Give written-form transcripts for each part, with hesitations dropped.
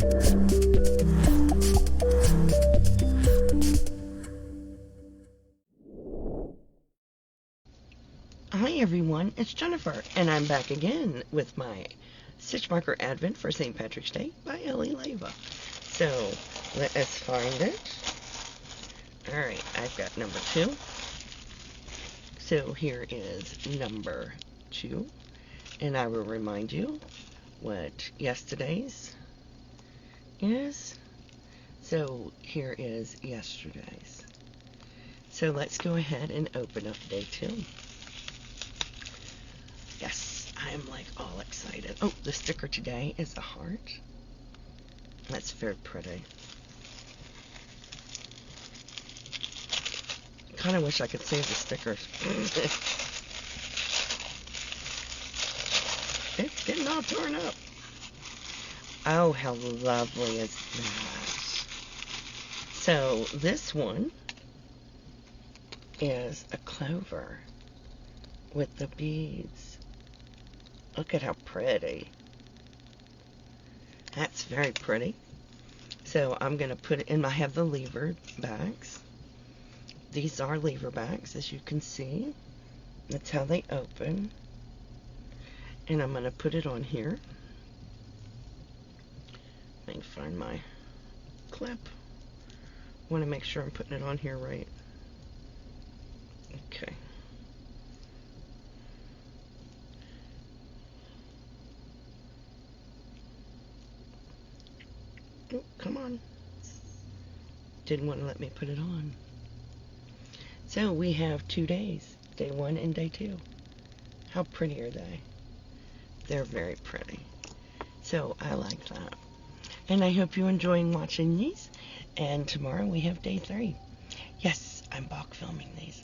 Hi everyone, it's Jennifer, and I'm back again with my Stitch Marker Advent for St. Patrick's Day by Ellie Leva. So, let us find it. Alright, I've got number 2. So here is number 2, and I will remind you what yesterday's is. So here is yesterday's. So let's go ahead and open up day 2. Yes, I'm like all excited. Oh, the sticker today is a heart. That's very pretty. Kind of wish I could save the stickers. It's getting all torn up. Oh, how lovely is that? So this one is a clover with the beads. Look at how pretty. That's very pretty. So I'm going to put it in. I have the lever bags. These are lever bags, as you can see. That's how they open. And I'm going to put it on here. Let me find my clip. I want to make sure I'm putting it on here right. Okay. Oh, come on. Didn't want to let me put it on. So we have 2 days, day 1 and day 2. How pretty are they? They're very pretty. So I like that. And I hope you're enjoying watching these. And tomorrow we have day 3. Yes, I'm back filming these.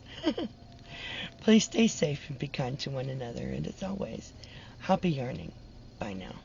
Please stay safe and be kind to one another. And as always, happy yarning. Bye now.